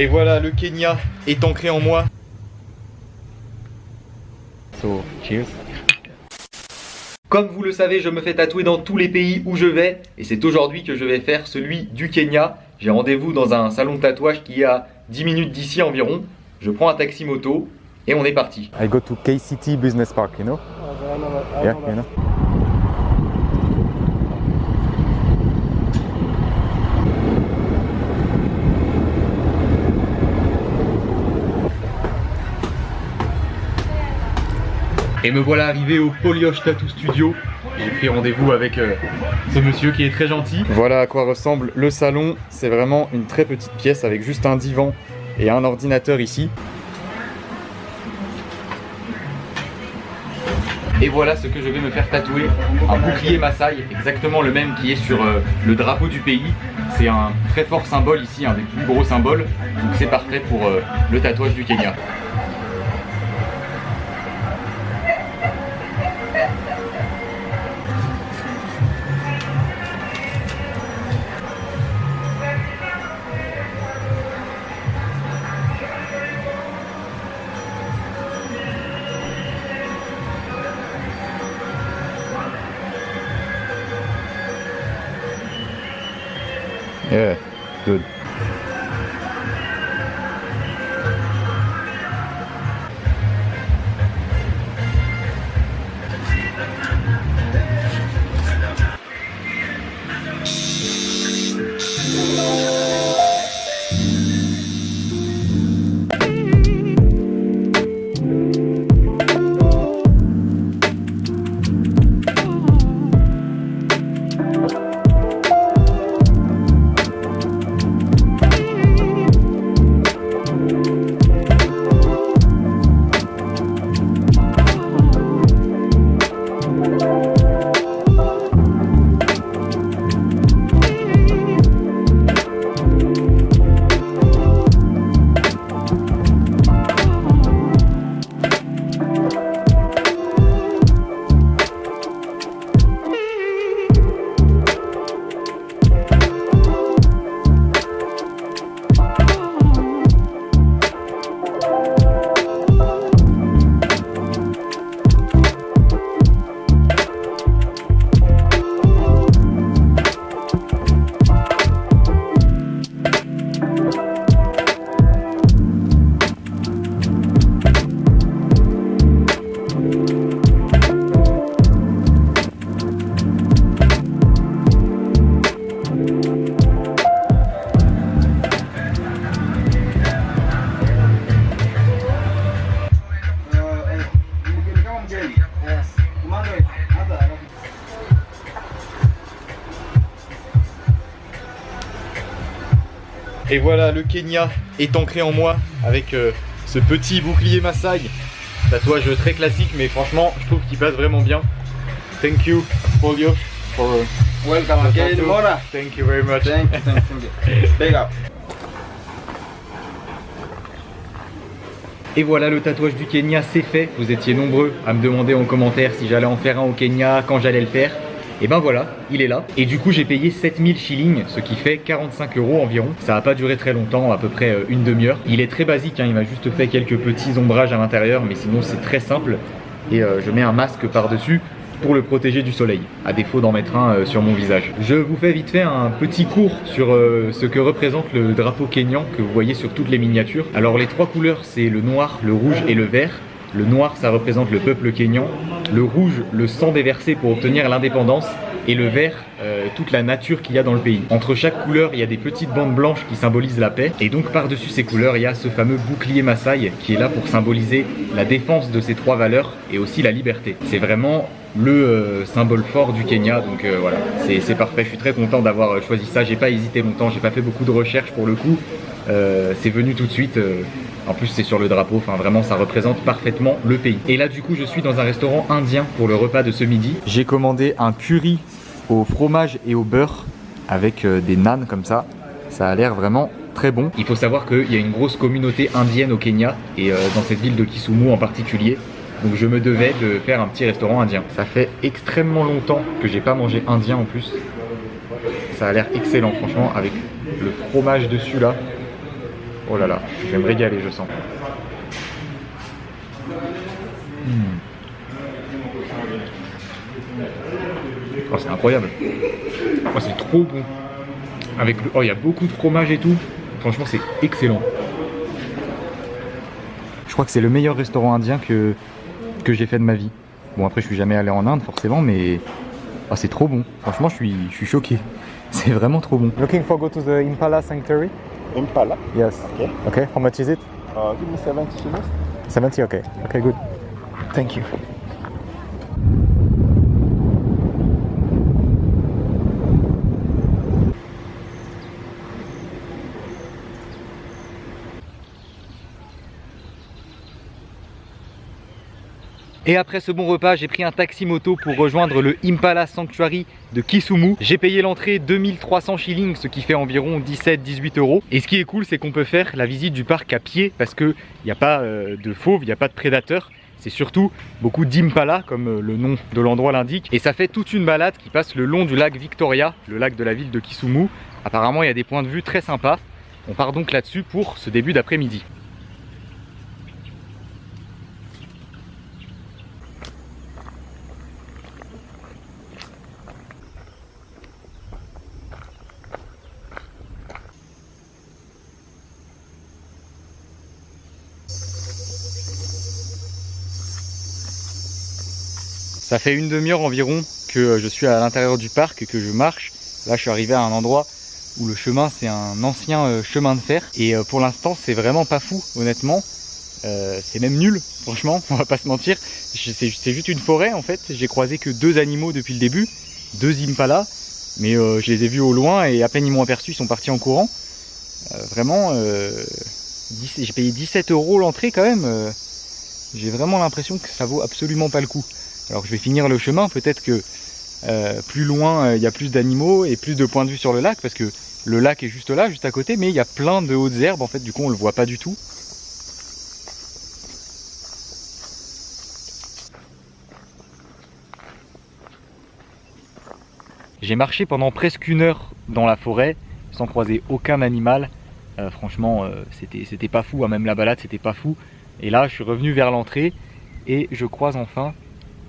Et voilà, le Kenya est ancré en moi. So, cheers. Comme vous le savez, je me fais tatouer dans tous les pays où je vais. Et c'est aujourd'hui que je vais faire celui du Kenya. J'ai rendez-vous dans un salon de tatouage qui est à 10 minutes d'ici environ. Je prends un taxi moto et on est parti. I go to KCT Business Park, you know? Yeah, you know? Et me voilà arrivé au Polioche Tattoo Studio. J'ai pris rendez-vous avec ce monsieur qui est très gentil. Voilà à quoi ressemble le salon. C'est vraiment une très petite pièce avec juste un divan et un ordinateur ici. Et voilà ce que je vais me faire tatouer. Un bouclier Maasai, exactement le même qui est sur le drapeau du pays. C'est un très fort symbole ici, un des plus gros symboles. Donc c'est parfait pour le tatouage du Kenya. Yeah, good. Et voilà, le Kenya est ancré en moi avec ce petit bouclier Maasai. Tatouage très classique, mais franchement, je trouve qu'il passe vraiment bien. Thank you, Polio, for welcome again, Mora. Thank you very much. Thank you. Big up. Et voilà, le tatouage du Kenya, c'est fait. Vous étiez nombreux à me demander en commentaire si j'allais en faire un au Kenya, quand j'allais le faire. Et ben voilà, il est là. Et du coup j'ai payé 7000 shillings, ce qui fait 45 € environ. Ça va pas durer très longtemps, à peu près une demi-heure. Il est très basique, hein, il m'a juste fait quelques petits ombrages à l'intérieur, mais sinon c'est très simple. Et je mets un masque par-dessus pour le protéger du soleil, à défaut d'en mettre un sur mon visage. Je vous fais vite fait un petit cours sur ce que représente le drapeau kényan que vous voyez sur toutes les miniatures. Alors les trois couleurs, c'est le noir, le rouge et le vert. Le noir, ça représente le peuple kényan. Le rouge, le sang déversé pour obtenir l'indépendance. Et le vert, toute la nature qu'il y a dans le pays. Entre chaque couleur, il y a des petites bandes blanches qui symbolisent la paix. Et donc par-dessus ces couleurs, il y a ce fameux bouclier Maasai qui est là pour symboliser la défense de ces trois valeurs et aussi la liberté. C'est vraiment le symbole fort du Kenya. Donc voilà, c'est parfait. Je suis très content d'avoir choisi ça. J'ai pas hésité longtemps, j'ai pas fait beaucoup de recherches pour le coup. C'est venu tout de suite. En plus c'est sur le drapeau, enfin vraiment ça représente parfaitement le pays. Et là du coup je suis dans un restaurant indien pour le repas de ce midi. J'ai commandé un curry au fromage et au beurre avec des naans comme ça. Ça a l'air vraiment très bon. Il faut savoir qu'il y a une grosse communauté indienne au Kenya et dans cette ville de Kisumu en particulier. Donc je me devais de faire un petit restaurant indien. Ça fait extrêmement longtemps que j'ai pas mangé indien en plus. Ça a l'air excellent franchement avec le fromage dessus là. Oh là là, je vais me régaler, je sens. Oh, c'est incroyable. Oh, c'est trop bon. Avec le... Oh, il y a beaucoup de fromage et tout. Franchement, c'est excellent. Je crois que c'est le meilleur restaurant indien que j'ai fait de ma vie. Bon, après, je suis jamais allé en Inde, forcément, mais oh, c'est trop bon. Franchement, je suis choqué. C'est vraiment trop bon. Looking for go to the Impala Sanctuary? Impala. Yes. Okay. Okay, how much is it? Give me 70 shillings. 70, okay. Okay, good. Thank you. Et après ce bon repas, j'ai pris un taxi moto pour rejoindre le Impala Sanctuary de Kisumu. J'ai payé l'entrée 2300 shillings, ce qui fait environ 17-18 euros. Et ce qui est cool, c'est qu'on peut faire la visite du parc à pied parce qu'il n'y a pas de fauves, il n'y a pas de prédateurs. C'est surtout beaucoup d'impala, comme le nom de l'endroit l'indique. Et ça fait toute une balade qui passe le long du lac Victoria, le lac de la ville de Kisumu. Apparemment, il y a des points de vue très sympas. On part donc là-dessus pour ce début d'après-midi. Ça fait une demi-heure environ que je suis à l'intérieur du parc et que je marche. Là, je suis arrivé à un endroit où le chemin, c'est un ancien chemin de fer. Et pour l'instant, c'est vraiment pas fou, honnêtement. C'est même nul, franchement, on va pas se mentir. C'est juste une forêt, en fait. J'ai croisé que 2 animaux depuis le début, 2 impalas. Mais je les ai vus au loin et à peine ils m'ont aperçu, ils sont partis en courant. Vraiment, j'ai payé 17 euros l'entrée quand même. J'ai vraiment l'impression que ça vaut absolument pas le coup. Alors je vais finir le chemin, peut-être que plus loin il y a plus d'animaux et plus de points de vue sur le lac, parce que le lac est juste là, juste à côté, mais il y a plein de hautes herbes en fait, du coup on le voit pas du tout. J'ai marché pendant presque 1 heure dans la forêt sans croiser aucun animal. Franchement c'était pas fou, hein. Même la balade c'était pas fou. Et là je suis revenu vers l'entrée et je croise enfin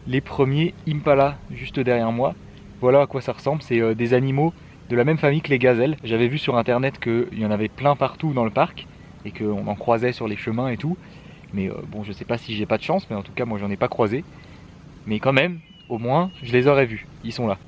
les premiers impalas juste derrière moi. Voilà à quoi ça ressemble, c'est des animaux de la même famille que les gazelles. J'avais vu sur internet qu'il y en avait plein partout dans le parc et qu'on en croisait sur les chemins et tout. Mais bon, je sais pas si j'ai pas de chance, mais en tout cas moi j'en ai pas croisé. Mais quand même, au moins je les aurais vus, ils sont là.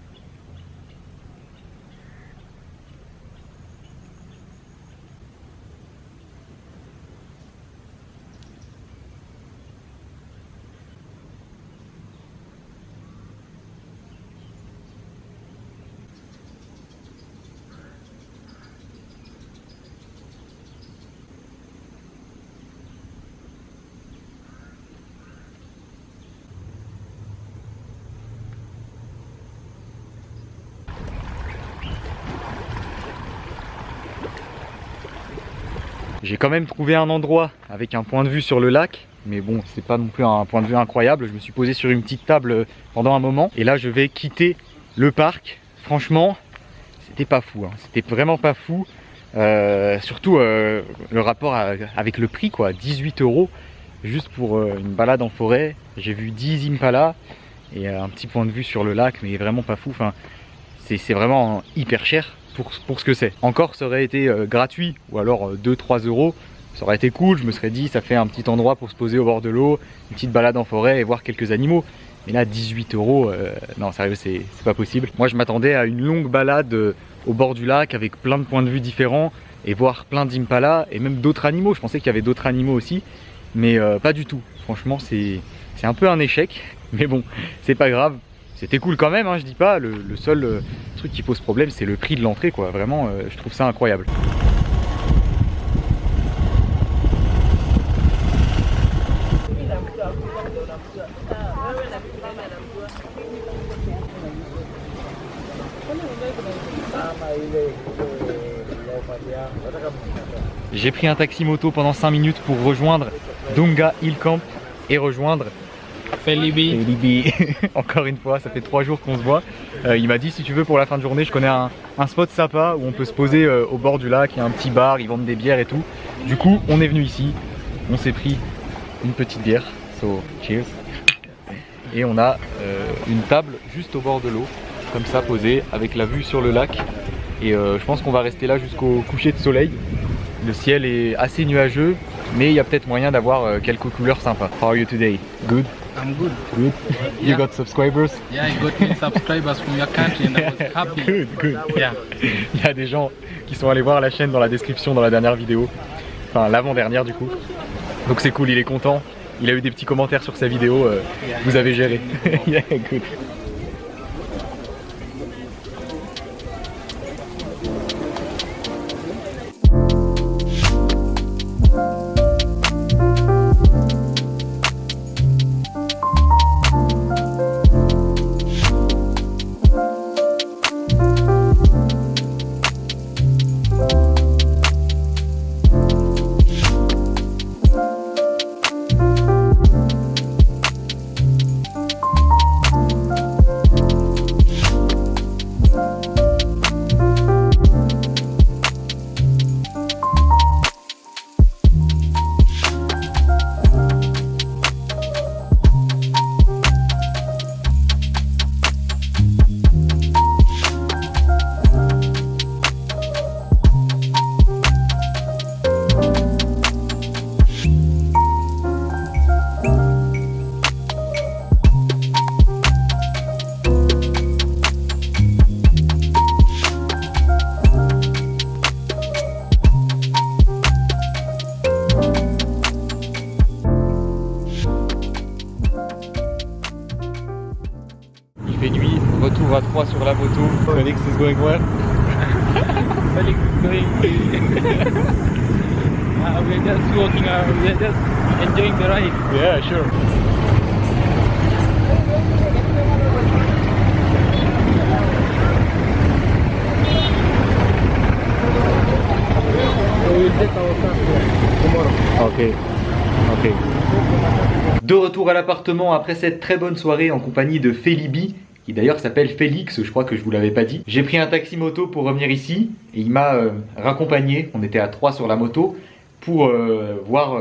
J'ai quand même trouvé un endroit avec un point de vue sur le lac, mais bon, c'est pas non plus un point de vue incroyable. Je me suis posé sur une petite table pendant un moment et là je vais quitter le parc. Franchement, c'était pas fou, hein. C'était vraiment pas fou. Surtout le rapport avec le prix, quoi, 18 euros juste pour une balade en forêt. J'ai vu 10 impalas et un petit point de vue sur le lac, mais vraiment pas fou. Enfin, c'est vraiment hyper cher pour ce que c'est. Encore ça aurait été gratuit ou alors 2-3 euros, ça aurait été cool. Je me serais dit ça fait un petit endroit pour se poser au bord de l'eau, une petite balade en forêt et voir quelques animaux. Mais là 18 euros, non sérieux, c'est pas possible. Moi je m'attendais à une longue balade au bord du lac avec plein de points de vue différents et voir plein d'impalas et même d'autres animaux. Je pensais qu'il y avait d'autres animaux aussi, mais pas du tout. Franchement c'est un peu un échec, mais bon c'est pas grave. C'était cool quand même, hein, je dis pas. Le seul truc qui pose problème, c'est le prix de l'entrée, quoi. Vraiment, je trouve ça incroyable. J'ai pris un taxi moto pendant 5 minutes pour rejoindre Dunga Hill Camp et rejoindre Felibi. Encore une fois, ça fait 3 jours qu'on se voit. Il m'a dit si tu veux pour la fin de journée, je connais un spot sympa où on peut se poser au bord du lac, il y a un petit bar, ils vendent des bières et tout. Du coup, on est venu ici, on s'est pris une petite bière, so cheers. Et on a une table juste au bord de l'eau, comme ça posée, avec la vue sur le lac. Et je pense qu'on va rester là jusqu'au coucher de soleil. Le ciel est assez nuageux, mais il y a peut-être moyen d'avoir quelques couleurs sympas. How are you today? Good? I'm good. Good? You Yeah. got subscribers? Yeah, I got many subscribers from your country and I was happy. Good, good. Yeah. Il y a des gens qui sont allés voir la chaîne dans la description dans la dernière vidéo. Enfin, l'avant-dernière du coup. Donc c'est cool, il est content. Il a eu des petits commentaires sur sa vidéo. Vous avez géré. Yeah, good. Il fait nuit, retour à 3 sur la moto. Felix is going where? Felix is going. We're just walking, we're just enjoying the ride. Yeah, sure. So we'll take our car tomorrow. Ok, ok. De retour à l'appartement après cette très bonne soirée en compagnie de Felibi, qui d'ailleurs s'appelle Félix, je crois que je vous l'avais pas dit. J'ai pris un taxi moto pour revenir ici et il m'a raccompagné, on était à 3 sur la moto, pour voir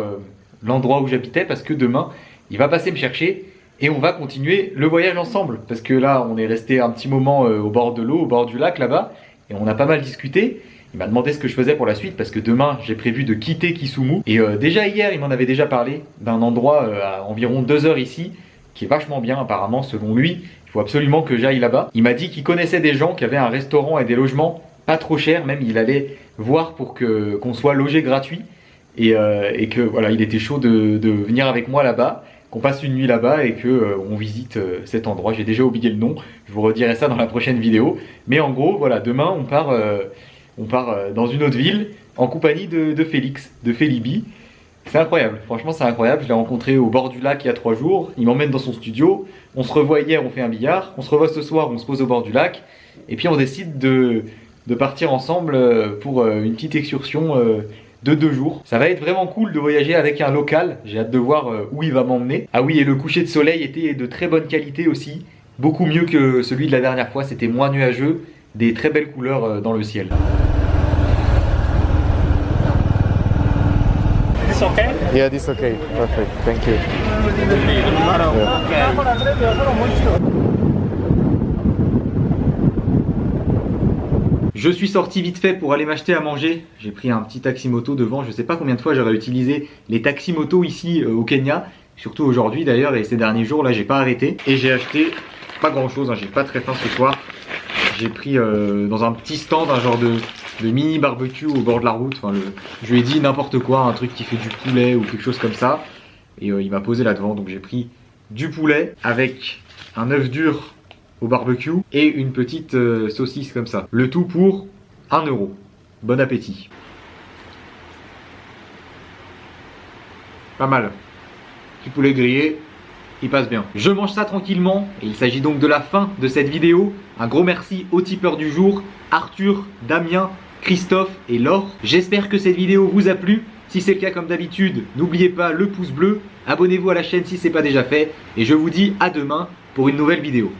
l'endroit où j'habitais parce que demain il va passer me chercher et on va continuer le voyage ensemble. Parce que là on est resté un petit moment au bord de l'eau, au bord du lac là-bas et on a pas mal discuté. Il m'a demandé ce que je faisais pour la suite parce que demain j'ai prévu de quitter Kisumu. Et déjà hier il m'en avait déjà parlé d'un endroit à environ 2 heures ici qui est vachement bien apparemment selon lui. Il faut absolument que j'aille là-bas. Il m'a dit qu'il connaissait des gens qui avaient un restaurant et des logements pas trop chers. Même il allait voir pour qu'on soit logé gratuit. Et que voilà, il était chaud de venir avec moi là-bas, qu'on passe une nuit là-bas et que on visite cet endroit. J'ai déjà oublié le nom, je vous redirai ça dans la prochaine vidéo. Mais en gros, voilà, demain on part dans une autre ville en compagnie de Félix, de Felibi. C'est incroyable, franchement c'est incroyable. Je l'ai rencontré au bord du lac il y a 3 jours, il m'emmène dans son studio. On se revoit hier, on fait un billard, on se revoit ce soir, on se pose au bord du lac. Et puis on décide de partir ensemble pour une petite excursion de 2 jours. Ça va être vraiment cool de voyager avec un local. J'ai hâte de voir où il va m'emmener. Ah oui, et le coucher de soleil était de très bonne qualité aussi. Beaucoup mieux que celui de la dernière fois. C'était moins nuageux. Des très belles couleurs dans le ciel. It's okay? Yeah, this okay. Perfect. Thank you. Je suis sorti vite fait pour aller m'acheter à manger. J'ai pris un petit taxi moto devant. Je sais pas combien de fois j'aurais utilisé les taxis moto ici au Kenya. Surtout aujourd'hui d'ailleurs et ces derniers jours là j'ai pas arrêté. Et j'ai acheté pas grand chose, hein, j'ai pas très faim ce soir. J'ai pris dans un petit stand un genre de mini barbecue au bord de la route. Enfin, je lui ai dit n'importe quoi, un truc qui fait du poulet ou quelque chose comme ça. Et il m'a posé là devant. Donc j'ai pris du poulet avec un œuf dur au barbecue et une petite saucisse comme ça. Le tout pour 1 €. Bon appétit. Pas mal. Petit poulet grillé, il passe bien. Je mange ça tranquillement et il s'agit donc de la fin de cette vidéo. Un gros merci aux tipeurs du jour, Arthur, Damien, Christophe et Laure. J'espère que cette vidéo vous a plu. Si c'est le cas comme d'habitude, n'oubliez pas le pouce bleu, abonnez-vous à la chaîne si ce n'est pas déjà fait et je vous dis à demain pour une nouvelle vidéo.